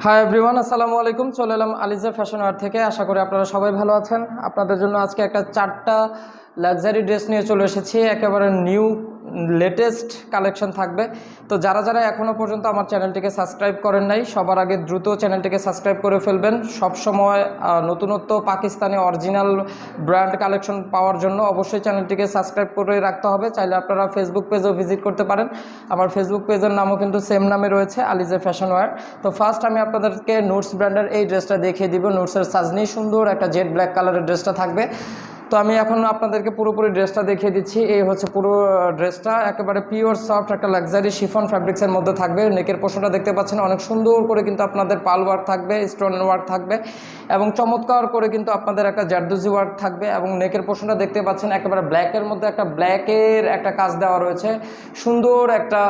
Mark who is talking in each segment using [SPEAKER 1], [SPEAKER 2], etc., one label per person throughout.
[SPEAKER 1] Hi everyone, আসসালামু আলাইকুম। চলে এলাম আলিজা ফ্যাশন ওয়্যার থেকে। আশা করি আপনারা সবাই ভালো আছেন। আপনাদের জন্য আজকে একটা 4টা লাক্সারি ড্রেস নিয়ে চলে এসেছি। একেবারে নিউ লেটেস্ট কালেকশন থাকবে। তো যারা যারা এখনও পর্যন্ত আমার চ্যানেলটিকে সাবস্ক্রাইব করেন নাই, সবার আগে দ্রুত চ্যানেলটিকে সাবস্ক্রাইব করে ফেলবেন। সব সময় নতুনত্ব পাকিস্তানি অরিজিনাল ব্র্যান্ড কালেকশন পাওয়ার জন্য অবশ্যই চ্যানেলটিকে সাবস্ক্রাইব করে রাখতে হবে। চাইলে আপনারা ফেসবুক পেজও ভিজিট করতে পারেন। আমার ফেসবুক পেজের নামও কিন্তু সেম নামে রয়েছে, আলিজা ফ্যাশন ওয়্যার। তো ফার্স্ট আমি আপনাদেরকে নুটস ব্র্যান্ডের এই ড্রেসটা দেখিয়ে দিব। নুটসের সাজনি সুন্দর একটা জেড ব্ল্যাক কালারের ড্রেসটা থাকবে। তো আমি এখন আপনাদেরকে পুরোপুরি ড্রেসটা দেখিয়ে দিচ্ছি। এই হচ্ছে পুরো ড্রেসটা, একেবারে পিওর সফট একটা লাক্সারি শিফন ফ্যাব্রিক্সের মধ্যে থাকবে। নেকের পোর্শনটা দেখতে পাচ্ছেন অনেক সুন্দর করে কিন্তু আপনাদের পাল ওয়ার্ক থাকবে, স্টোন ওয়ার্ক থাকবে এবং চমৎকার করে কিন্তু আপনাদের একটা জারদুজি ওয়ার্ক থাকবে। এবং নেকের পোর্শনটা দেখতে পাচ্ছেন একেবারে ব্ল্যাকের মধ্যে একটা ব্ল্যাকের একটা কাজ দেওয়া রয়েছে, সুন্দর একটা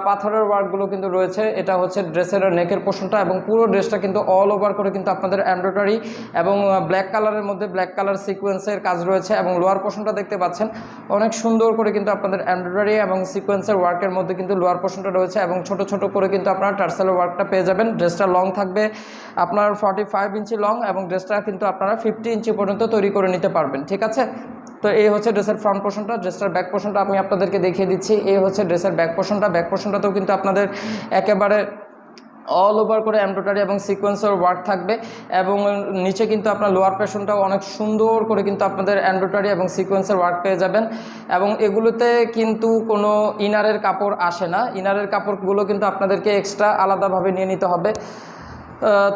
[SPEAKER 1] পাথরের ওয়ার্কগুলো কিন্তু রয়েছে। এটা হচ্ছে ড্রেসের নেকের পোর্শনটা এবং পুরো ড্রেসটা কিন্তু অল ওভার করে কিন্তু আপনাদের এমব্রয়ডারি এবং ব্ল্যাক কালারের মধ্যে ব্ল্যাক কালার সিকোয়েন্সের কাজ রয়েছে। এবং লোয়ার পোর্শনটা দেখতে পাচ্ছেন অনেক সুন্দর করে কিন্তু আপনাদের এমব্রয়ডারি এবং সিকোয়েন্সের ওয়ার্কের মধ্যে কিন্তু লোয়ার পোর্শনটা রয়েছে এবং ছোট ছোট করে কিন্তু আপনারা টার্সেলের ওয়ার্কটা পেয়ে যাবেন। ড্রেসটা লং থাকবে আপনার 45 ইঞ্চি লং এবং ড্রেসটা কিন্তু আপনারা 50 ইঞ্চি পর্যন্ত তৈরি করে নিতে পারবেন। ঠিক আছে, তো এই হচ্ছে ড্রেসের ফ্রন্ট পোর্শনটা। ড্রেসটার ব্যাক পোর্শনটা আমি আপনাদেরকে দেখিয়ে দিচ্ছি। এই হচ্ছে ড্রেসের ব্যাক পোর্শনটা। ব্যাক পোর্শনটাতেও কিন্তু আপনাদের একেবারে অল ওভার করে এমব্রয়ডারি এবং সিকোয়েন্সের ওয়ার্ক থাকবে এবং নিচে কিন্তু আপনার লোয়ার পোর্শনটাও অনেক সুন্দর করে কিন্তু আপনাদের এমব্রয়ডারি এবং সিকোয়েন্সের ওয়ার্ক পেয়ে যাবেন। এবং এগুলোতে কিন্তু কোনো ইনারের কাপড় আসে না। ইনারের কাপড়গুলো কিন্তু আপনাদেরকে এক্সট্রা আলাদাভাবে নিয়ে নিতে হবে।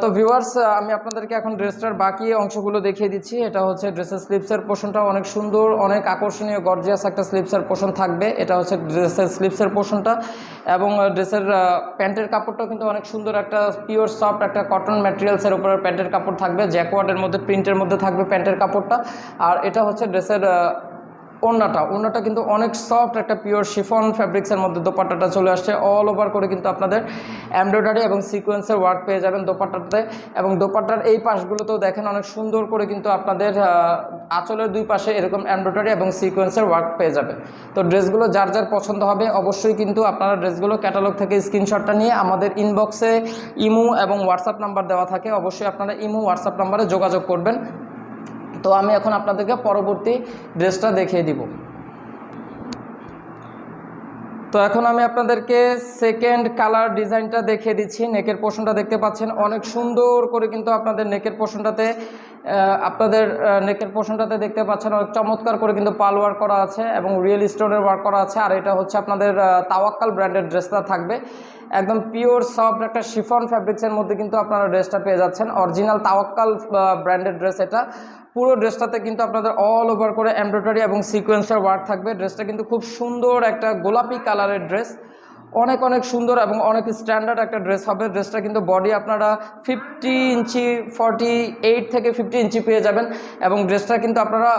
[SPEAKER 1] তো ভিউয়ার্স, আমি আপনাদেরকে এখন ড্রেসটার বাকি অংশগুলো দেখিয়ে দিচ্ছি। এটা হচ্ছে ড্রেসের স্লিপসের পোর্শনটা, অনেক সুন্দর অনেক আকর্ষণীয় গর্জিয়াস একটা স্লিপসের পোর্শন থাকবে। এটা হচ্ছে ড্রেসের স্লিপসের পোর্শনটা এবং ড্রেসের প্যান্টের কাপড়টাও কিন্তু অনেক সুন্দর একটা পিওর সফট একটা কটন ম্যাটেরিয়ালসের উপরে প্যান্টের কাপড় থাকবে, জ্যাকওয়ার্ডের মধ্যে প্রিন্টের মধ্যে থাকবে প্যান্টের কাপড়টা। আর এটা হচ্ছে ড্রেসের ওড়নাটা কিন্তু অনেক সফট একটা পিওর শিফন ফ্যাব্রিক্সের মধ্যে দোপাট্টাটা চলে আসছে। অল ওভার করে কিন্তু আপনাদের এমব্রয়ডারি এবং সিকোয়েন্সের ওয়ার্ক পেয়ে যাবেন দোপাট্টাতে। এবং দোপাট্টার এই পাশগুলোতেও দেখেন অনেক সুন্দর করে কিন্তু আপনাদের আঁচলের দুই পাশে এরকম এমব্রয়ডারি এবং সিকোয়েন্সের ওয়ার্ক পেয়ে যাবেন। তো ড্রেসগুলো যার যার পছন্দ হবে অবশ্যই কিন্তু আপনারা ড্রেসগুলো ক্যাটালগ থেকে স্ক্রিনশটটা নিয়ে আমাদের ইনবক্সে ইমো এবং হোয়াটসঅ্যাপ নাম্বার দেওয়া থাকে, অবশ্যই আপনারা ইমো হোয়াটসঅ্যাপ নাম্বারে যোগাযোগ করবেন। তো আমি এখন আপনাদেরকে পরবর্তী ড্রেসটা দেখিয়ে দিব। তো এখন আমি আপনাদেরকে সেকেন্ড কালার ডিজাইনটা দেখিয়ে দিচ্ছি। নেকের পোর্শনটা দেখতে পাচ্ছেন অনেক সুন্দর করে কিন্তু আপনাদের নেকের পোর্শনটাতে দেখতে পাচ্ছেন অনেক চমৎকার করে কিন্তু পাল ওয়ার্ক করা আছে এবং রিয়েল স্টোনের ওয়ার্ক করা আছে। আর এটা হচ্ছে আপনাদের তাওয়াক্কাল ব্র্যান্ডের ড্রেসটা থাকবে, একদম পিওর সফট একটা শিফন ফ্যাব্রিক্সের মধ্যে কিন্তু আপনারা ড্রেসটা পেয়ে যাচ্ছেন। অরিজিনাল তাওয়াক্কাল ব্র্যান্ডের ড্রেস এটা। পুরো ড্রেসটাতে কিন্তু আপনাদের অল ওভার করে এমব্রয়ডারি এবং সিকোয়েন্সের ওয়ার্ক থাকবে। ড্রেসটা কিন্তু খুব সুন্দর একটা গোলাপি কালারের ড্রেস, অনেক অনেক সুন্দর এবং অনেক স্ট্যান্ডার্ড একটা ড্রেস হবে। ড্রেসটা কিন্তু বডি আপনারা 50 ইঞ্চি 48 থেকে 50 ইঞ্চি পেয়ে যাবেন এবং ড্রেসটা কিন্তু আপনারা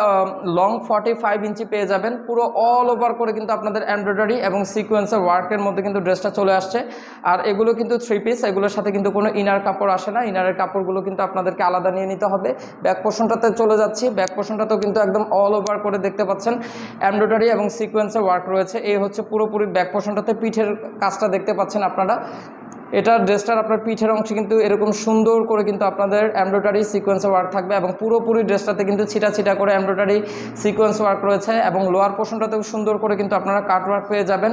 [SPEAKER 1] লং 45 ইঞ্চি পেয়ে যাবেন। পুরো অল ওভার করে কিন্তু আপনাদের এমব্রয়ডারি এবং সিকোয়েন্সের ওয়ার্কের মধ্যে কিন্তু ড্রেসটা চলে আসছে। আর এগুলো কিন্তু 3 পিস, এগুলোর সাথে কিন্তু কোনো ইনার কাপড় আসে না। ইনারের কাপড়গুলো কিন্তু আপনাদেরকে আলাদা নিয়ে নিতে হবে। ব্যাক পোর্শনটাতে চলে যাচ্ছি। ব্যাক পোর্শনটাতেও কিন্তু একদম অল ওভার করে দেখতে পাচ্ছেন এমব্রয়ডারি এবং সিকোয়েন্সের ওয়ার্ক রয়েছে। এই হচ্ছে পুরোপুরি ব্যাক পোর্শনটাতে পিঠের কাজটা দেখতে পাচ্ছেন আপনারা। এটা ড্রেসটার আপনার পিঠের অংশে কিন্তু এরকম সুন্দর করে কিন্তু আপনাদের এমব্রয়ডারি সিকোয়েন্সের ওয়ার্ক থাকবে এবং পুরোপুরি ড্রেসটাতে কিন্তু ছিটা ছিটা করে এমব্রয়ডারি সিকোয়েন্স ওয়ার্ক রয়েছে এবং লোয়ার পোর্শনটাতেও সুন্দর করে কিন্তু আপনারা কাট ওয়ার্ক পেয়ে যাবেন,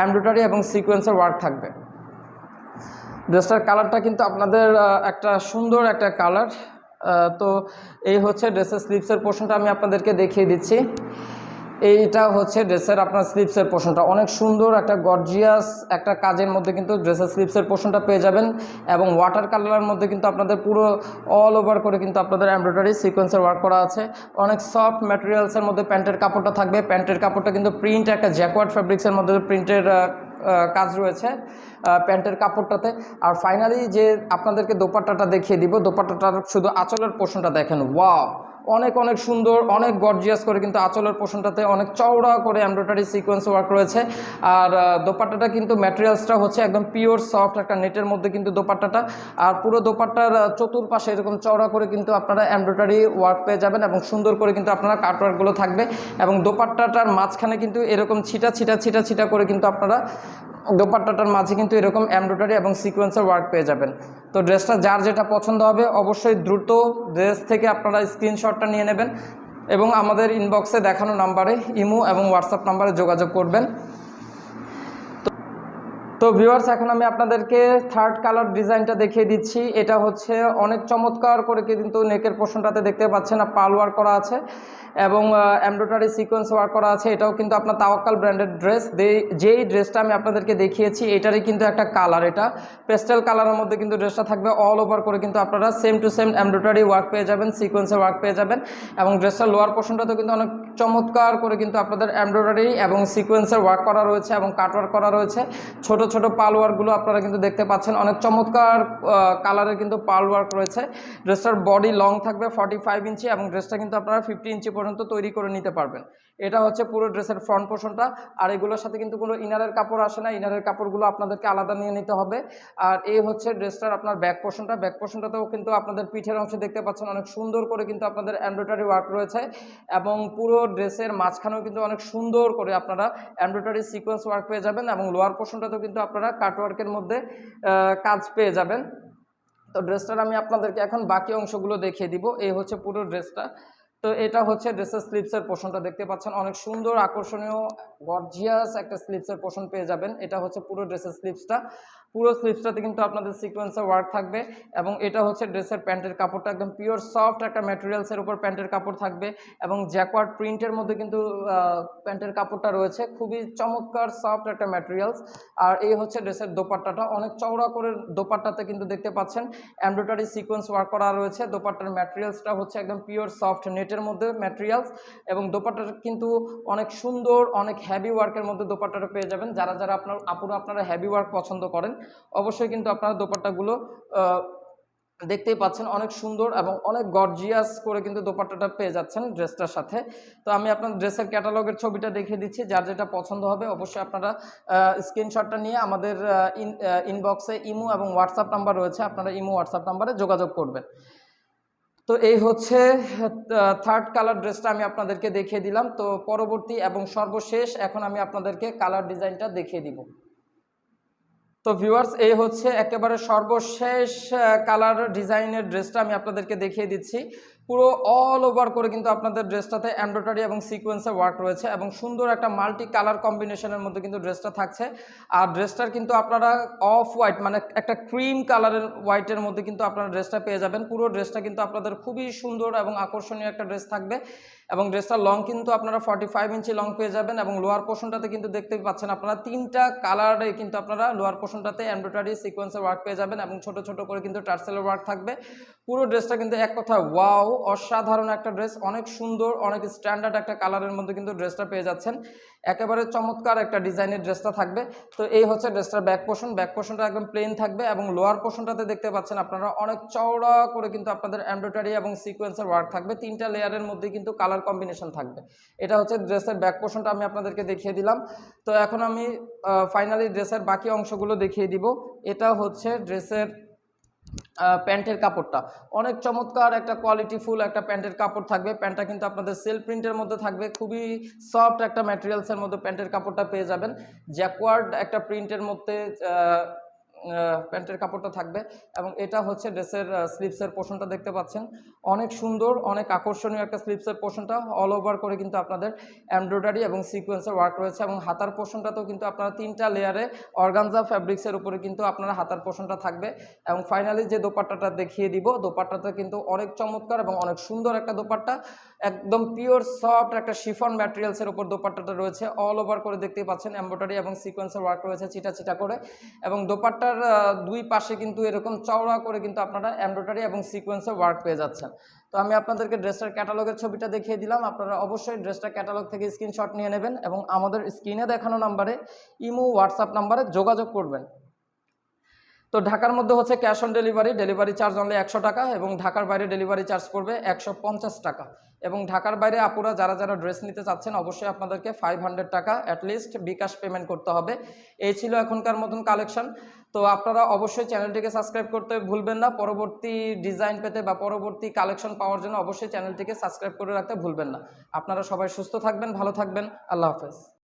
[SPEAKER 1] এমব্রয়ডারি এবং সিকোয়েন্সের ওয়ার্ক থাকবে। ড্রেসটার কালারটা কিন্তু আপনাদের একটা সুন্দর একটা কালার। তো এই হচ্ছে ড্রেসের স্লিপসের পোর্শনটা আমি আপনাদেরকে দেখিয়ে দিচ্ছি। এইটা হচ্ছে ড্রেসের আপনার স্লিপসের পোর্শনটা, অনেক সুন্দর একটা গর্জিয়াস একটা কাজের মধ্যে কিন্তু ড্রেসের স্লিপসের পোর্শনটা পেয়ে যাবেন এবং ওয়াটার কালারের মধ্যে কিন্তু আপনাদের পুরো অল ওভার করে কিন্তু আপনাদের এমব্রয়ডারি সিকোয়েন্সের ওয়ার্ক করা আছে। অনেক সফট ম্যাটেরিয়ালসের মধ্যে প্যান্টের কাপড়টা থাকবে। প্যান্টের কাপড়টা কিন্তু প্রিন্ট একটা জ্যাকওয়ার্ড ফ্যাব্রিক্সের মধ্যে প্রিন্টের কাজ রয়েছে প্যান্টের কাপড়টাতে। আর ফাইনালি যে আপনাদেরকে দোপাট্টাটা দেখিয়ে দিব, দোপাট্টাটার শুধু আঁচলের পোর্শনটা দেখেন, ওয়াও অনেক অনেক সুন্দর, অনেক গর্জিয়াস করে কিন্তু আঁচলের পোর্শনটাতে অনেক চওড়া করে এমব্রয়ডারি সিকোয়েন্স ওয়ার্ক রয়েছে। আর দোপাট্টাটা কিন্তু ম্যাটেরিয়ালসটা হচ্ছে একদম পিওর সফট একটা নেটের মধ্যে কিন্তু দোপাট্টাটা। আর পুরো দোপাট্টার চতুর্পাশে এরকম চওড়া করে কিন্তু আপনারা এমব্রয়ডারি ওয়ার্ক পেয়ে যাবেন এবং সুন্দর করে কিন্তু আপনারা কাটওয়ার্কগুলো থাকবে এবং দোপাট্টাটার মাঝখানে কিন্তু এরকম ছিটা ছিটা ছিটা ছিটা করে কিন্তু আপনারা দোপাট্টাটার মাঝে কিন্তু এরকম এমব্রয়ডারি এবং সিকোয়েন্সের ওয়ার্ক পেয়ে যাবেন। তো ড্রেসটা যার যেটা পছন্দ হবে অবশ্যই দ্রুত ড্রেস থেকে আপনারা স্ক্রিনশটটা নিয়ে নেবেন এবং আমাদের ইনবক্সে দেখানো নাম্বারে ইমো এবং হোয়াটসঅ্যাপ নাম্বারে যোগাযোগ করবেন। তো ভিউয়ার্স, এখন আমি আপনাদেরকে থার্ড কালার ডিজাইনটা দেখিয়ে দিচ্ছি। এটা হচ্ছে অনেক চমৎকার করে কিন্তু নেকের পোর্শনটাতে দেখতে পাচ্ছেন পার্ল ওয়ার্ক করা আছে এবং এমব্রয়ডারি সিকোয়েন্স ওয়ার্ক করা আছে। এটাও কিন্তু আপনার তাওয়াক্কাল ব্র্যান্ডেড ড্রেস। যেই ড্রেসটা আমি আপনাদেরকে দেখিয়েছি এটারই কিন্তু একটা কালার, এটা পেস্টেল কালারের মধ্যে কিন্তু ড্রেসটা থাকবে। অল ওভার করে কিন্তু আপনারা same to same embroidery work পেয়ে যাবেন, সিকোয়েন্সের ওয়ার্ক পেয়ে যাবেন এবং ড্রেসটার লোয়ার পোর্শনটাতেও কিন্তু অনেক চমৎকার করে কিন্তু আপনাদের এমব্রয়ডারি এবং সিকোয়েন্সের ওয়ার্ক করা রয়েছে এবং কাট ওয়ার্ক করা রয়েছে। ছোট ছোট পার্ল ওয়ার্কগুলো আপনারা কিন্তু দেখতে পাচ্ছেন, অনেক চমৎকার কালারের কিন্তু পার্ল ওয়ার্ক রয়েছে। ড্রেসটার বডি লং থাকবে 45 ইঞ্চি এবং ড্রেসটা কিন্তু আপনারা 50 ইঞ্চি পর্যন্ত তৈরি করে নিতে পারবেন। এটা হচ্ছে পুরো ড্রেসের ফ্রন্ট পোর্শনটা। আর এগুলোর সাথে কিন্তু কোনো ইনারের কাপড় আসে না, ইনারের কাপড়গুলো আপনাদেরকে আলাদা নিয়ে নিতে হবে। আর এই হচ্ছে ড্রেসটার আপনার ব্যাক পোর্শনটা। ব্যাক পোর্শনটাতেও কিন্তু আপনাদের পিঠের অংশে দেখতে পাচ্ছেন অনেক সুন্দর করে কিন্তু আপনাদের এমব্রয়ডারি ওয়ার্ক রয়েছে এবং পুরো ড্রেসের মাঝখানেও কিন্তু অনেক সুন্দর করে আপনারা এমব্রয়ডারি সিকোয়েন্স ওয়ার্ক পেয়ে যাবেন এবং লোয়ার পোর্শনটাতেও কিন্তু আপনারা কাট ওয়ার্কের মধ্যে কাজ পেয়ে যাবেন। তো ড্রেসটার আমি আপনাদেরকে এখন বাকি অংশগুলো দেখিয়ে দিব। এই হচ্ছে পুরো ড্রেসটা। তো এটা হচ্ছে ড্রেসের স্লিপসের পোর্শনটা দেখতে পাচ্ছেন, অনেক সুন্দর আকর্ষণীয় গর্জিয়াস একটা স্লিপসের পোর্শন পেয়ে যাবেন। এটা হচ্ছে পুরো ড্রেসের স্লিপসটা। পুরো স্লিপসটাতে কিন্তু আপনাদের সিকোয়েন্সের ওয়ার্ক থাকবে এবং এটা হচ্ছে ড্রেসের প্যান্টের কাপড়টা, একদম পিওর সফট একটা ম্যাটেরিয়ালসের উপর প্যান্টের কাপড় থাকবে এবং জ্যাকওয়ার্ড প্রিন্টের মধ্যে কিন্তু প্যান্টের কাপড়টা রয়েছে, খুবই চমৎকার সফট একটা ম্যাটেরিয়ালস। আর এই হচ্ছে ড্রেসের দোপাট্টাটা, অনেক চওড়া করে দোপাট্টাতে কিন্তু দেখতে পাচ্ছেন এমব্রয়ডারি সিকোয়েন্স ওয়ার্ক করা রয়েছে। দোপাট্টার ম্যাটেরিয়ালসটা হচ্ছে একদম পিওর সফট নেটের মধ্যে ম্যাটেরিয়ালস এবং দোপাট্টাটা কিন্তু অনেক সুন্দর, অনেক হ্যাভি ওয়ার্কের মধ্যে দোপাট্টাটা পেয়ে যাবেন। যারা যারা আপনারা হ্যাভি ওয়ার্ক পছন্দ করেন অবশ্যই কিন্তু আপনারা দোপাট্টাগুলো দেখতেই পাচ্ছেন অনেক সুন্দর এবং অনেক গর্জিয়াস করে কিন্তু দোপাট্টাটা পেয়ে যাচ্ছেন ড্রেসটার সাথে। তো আমি আপনার ড্রেসের ক্যাটালগের ছবিটা দেখিয়ে দিচ্ছি, যার যেটা পছন্দ হবে অবশ্যই আপনারা স্ক্রিনশটটা নিয়ে আমাদের ইনবক্সে ইমো এবং হোয়াটসঅ্যাপ নাম্বার রয়েছে, আপনারা ইমো হোয়াটসঅ্যাপ নাম্বারে যোগাযোগ করবেন। তো এই হচ্ছে থার্ড কালার ড্রেসটা আমি আপনাদেরকে দেখিয়ে দিলাম। তো পরবর্তী এবং সর্বশেষ এখন আমি আপনাদেরকে কালার ডিজাইনটা দেখিয়ে দিব। তো ভিউয়ার্স, এই হচ্ছে একেবারে সর্বশেষ কালার ডিজাইনের ড্রেসটা আমি আপনাদেরকে দেখিয়ে দিচ্ছি। পুরো অল ওভার করে কিন্তু আপনাদের ড্রেসটাতে এমব্রয়ডারি এবং সিকোয়েন্সের ওয়ার্ক রয়েছে এবং সুন্দর একটা মাল্টি কালার কম্বিনেশনের মধ্যে কিন্তু ড্রেসটা থাকছে। আর ড্রেসটার কিন্তু আপনারা অফ হোয়াইট মানে একটা ক্রিম কালারের হোয়াইটের মধ্যে কিন্তু আপনারা ড্রেসটা পেয়ে যাবেন। পুরো ড্রেসটা কিন্তু আপনাদের খুবই সুন্দর এবং আকর্ষণীয় একটা ড্রেস থাকবে এবং ড্রেসটার লং কিন্তু আপনারা 45 ইঞ্চি লং পেয়ে যাবেন এবং লোয়ার পোর্শনটাতে কিন্তু দেখতে পাচ্ছেন আপনারা তিনটা কালারে কিন্তু আপনারা লোয়ার পোর্শনটাতে এমব্রয়ডারি সিকোয়েন্সের ওয়ার্ক পেয়ে যাবেন এবং ছোট ছোট করে কিন্তু টার্সেলের ওয়ার্ক থাকবে। পুরো ড্রেসটা কিন্তু এক কথায় ওয়াও, অসাধারণ একটা ড্রেস, অনেক সুন্দর, অনেক স্ট্যান্ডার্ড একটা কালারের মধ্যে কিন্তু ড্রেসটা পেয়ে যাচ্ছেন। একেবারে চমৎকার একটা ডিজাইনের ড্রেসটা থাকবে। তো এই হচ্ছে ড্রেসটার ব্যাক পোর্শন। ব্যাক পোর্শনটা একদম প্লেন থাকবে এবং লোয়ার পোর্শনটাতে দেখতে পাচ্ছেন আপনারা অনেক চওড়া করে কিন্তু আপনাদের এমব্রয়ডারি এবং সিকোয়েন্সের ওয়ার্ক থাকবে। তিনটা লেয়ারের মধ্যে কিন্তু কালার কম্বিনেশন থাকবে। এটা হচ্ছে ড্রেসের ব্যাক পোর্শনটা আমি আপনাদেরকে দেখিয়ে দিলাম। তো এখন আমি ফাইনালি ড্রেসের বাকি অংশগুলো দেখিয়ে দিব। এটা হচ্ছে ড্রেসের প্যান্টের কাপড়টা, অনেক চমৎকার একটা কোয়ালিটিফুল একটা প্যান্টের কাপড় থাকবে। প্যান্টটা কিন্তু আপনাদের সেলফ প্রিন্টের মধ্যে থাকবে, খুবই সফট একটা ম্যাটেরিয়ালসের মধ্যে প্যান্টের কাপড়টা পেয়ে যাবেন। জ্যাকওয়ার্ড একটা প্রিন্টের মধ্যে প্যান্টের কাপড়টা থাকবে এবং এটা হচ্ছে ড্রেসের স্লিপসের পোর্শনটা দেখতে পাচ্ছেন, অনেক সুন্দর, অনেক আকর্ষণীয় একটা স্লিপসের পোর্শনটা। অল ওভার করে কিন্তু আপনাদের এমব্রয়ডারি এবং সিকোয়েন্সের ওয়ার্ক রয়েছে এবং হাতার পোর্শনটাতেও কিন্তু আপনারা তিনটা লেয়ারে অর্গানজা ফ্যাব্রিক্সের উপরে কিন্তু আপনারা হাতার পোর্শনটা থাকবে এবং ফাইনালি যে দোপাট্টাটা দেখিয়ে দিব, দোপাট্টাটা কিন্তু অনেক চমৎকার এবং অনেক সুন্দর একটা দোপাট্টা, একদম পিওর সফট একটা শিফন ম্যাটেরিয়ালসের উপর দোপাট্টাটা রয়েছে। অল ওভার করে দেখতেই পাচ্ছেন এমব্রয়ডারি এবং সিকোয়েন্সের ওয়ার্ক রয়েছে চিটা চিটা করে এবং দোপাট্টার দুই পাশে কিন্তু এরকম চওড়া করে কিন্তু আপনারা এমব্রয়ডারি এবং সিকোয়েন্সের ওয়ার্ক পেয়ে যাচ্ছেন। তো আমি আপনাদেরকে ড্রেসটার ক্যাটালগের ছবিটা দেখিয়ে দিলাম। আপনারা অবশ্যই ড্রেসটা ক্যাটালগ থেকে স্ক্রিনশট নিয়ে নেবেন এবং আমাদের স্ক্রিনে দেখানো নাম্বারে ইমো হোয়াটসঅ্যাপ নাম্বারে যোগাযোগ করবেন। তো ঢাকার মধ্যে হচ্ছে cash on delivery, delivery charge only 100 টাকা এবং ঢাকার বাইরে ডেলিভারি চার্জ পড়বে 150 টাকা এবং ঢাকার বাইরে আপুরা যারা যারা ড্রেস নিতে চাচ্ছেন অবশ্যই আপনাদেরকে 500 টাকা অ্যাটলিস্ট বিকাশ পেমেন্ট করতে হবে। এই ছিল এখনকার মতন কালেকশন। তো আপনারা অবশ্যই চ্যানেলটিকে সাবস্ক্রাইব করতে ভুলবেন না, পরবর্তী ডিজাইন পেতে বা পরবর্তী কালেকশন পাওয়ার জন্য অবশ্যই চ্যানেলটিকে সাবস্ক্রাইব করে রাখতে ভুলবেন না। আপনারা সবাই সুস্থ থাকবেন, ভালো থাকবেন, আল্লাহ হাফেজ।